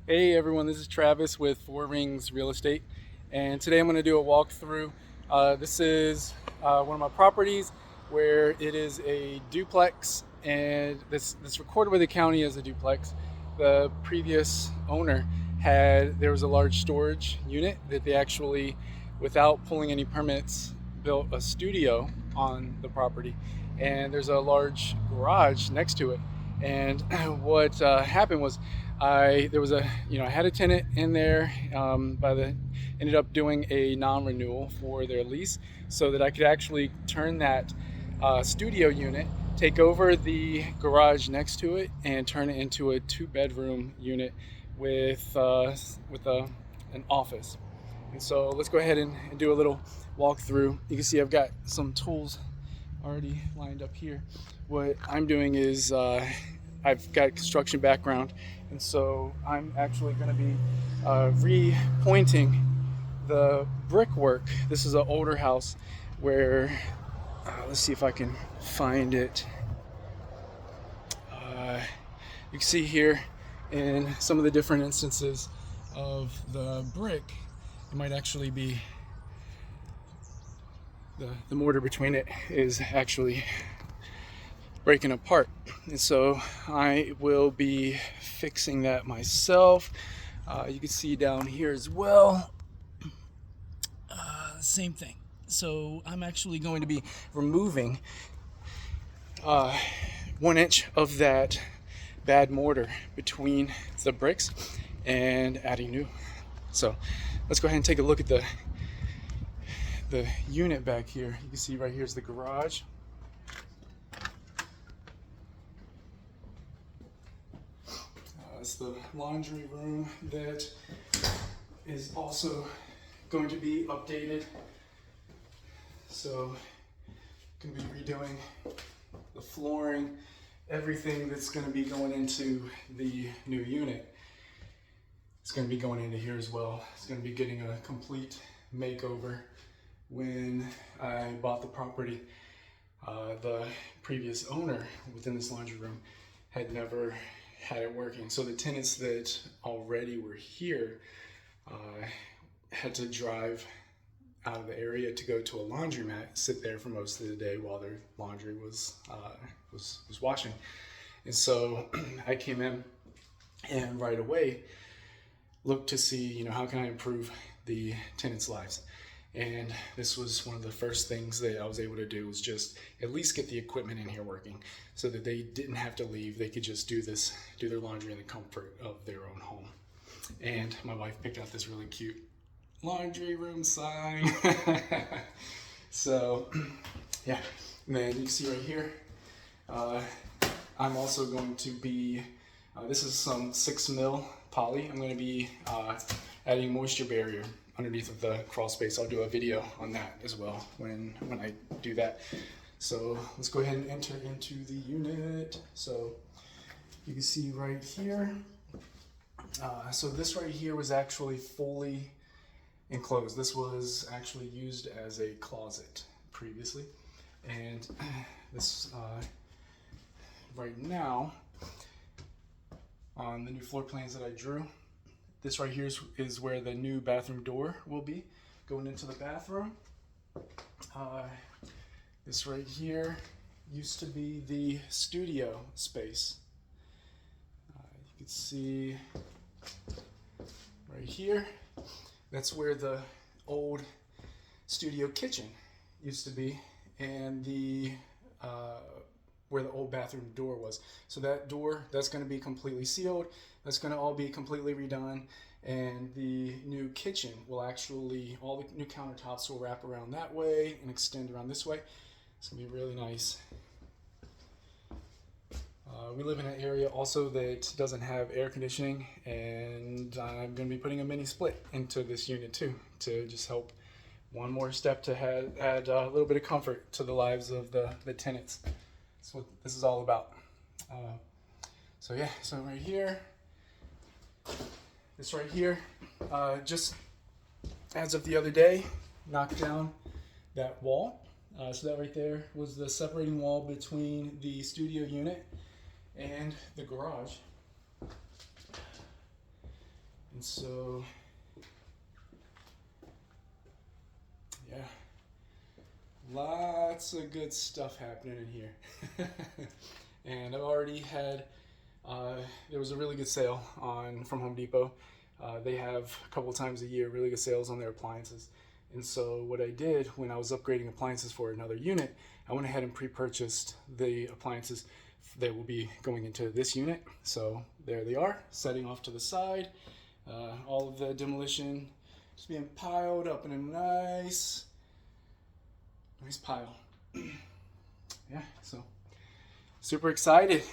Hey everyone, this is Travis with Four Rings Real Estate, and today I'm going to do a walkthrough. This is one of my properties where it is a duplex, and this recorded with the county as a duplex. The previous owner there was a large storage unit that they actually, without pulling any permits, built a studio on the property, and there's a large garage next to it. And what happened was there was I had a tenant in there. Ended up doing a non-renewal for their lease so that I could actually turn that studio unit, take over the garage next to it, and turn it into a two-bedroom unit with an office. And so let's go ahead and do a little walkthrough. You can see I've got some tools already lined up here. What I'm doing is I've got a construction background, and so I'm actually going to be repointing the brickwork. This is an older house where, let's see if I can find it. You can see here in some of the different instances of the brick, it might actually be the mortar between it is actually breaking apart, and so I will be fixing that myself. You can see down here as well, same thing. So I'm actually going to be removing 1 inch of that bad mortar between the bricks and adding new. So let's go ahead and take a look at the unit back here. You can see right here is the garage. It's the laundry room that is also going to be updated. So going to be redoing the flooring, everything that's going to be going into the new unit. It's going to be going into here as well. It's going to be getting a complete makeover. When I bought the property, the previous owner within this laundry room had never had it working. So the tenants that already were here had to drive out of the area to go to a laundromat, sit there for most of the day while their laundry was washing. And so I came in and right away looked to see, how can I improve the tenants' lives. And this was one of the first things that I was able to do, was just at least get the equipment in here working so that they didn't have to leave. They could just do their laundry in the comfort of their own home. And my wife picked out this really cute laundry room sign. So yeah, and then you can see right here, I'm also going to be, this is some 6mm poly. I'm going to be adding moisture barrier underneath of the crawl space. I'll do a video on that as well when I do that. So let's go ahead and enter into the unit. So you can see right here. So this right here was actually fully enclosed. This was actually used as a closet previously. And this right now, on the new floor plans that I drew, this right here is where the new bathroom door will be going into the bathroom. This right here used to be the studio space. You can see right here, that's where the old studio kitchen used to be, and where the old bathroom door was. So that door, that's going to be completely sealed. That's going to all be completely redone, and the new kitchen will actually, all the new countertops will wrap around that way and extend around this way. It's going to be really nice. We live in an area also that doesn't have air conditioning, and I'm going to be putting a mini split into this unit too, to just help one more step to add a little bit of comfort to the lives of the tenants. That's what this is all about. So yeah, so right here, this right here, just as of the other day, knocked down that wall. So that right there was the separating wall between the studio unit and the garage. And so, yeah, lots of good stuff happening in here. And I've already had, there was a really good sale on from Home Depot. They have a couple times a year really good sales on their appliances. And so what I did when I was upgrading appliances for another unit, I went ahead and pre-purchased the appliances that will be going into this unit. So there they are, setting off to the side. All of the demolition just being piled up in a nice pile. Yeah, so super excited.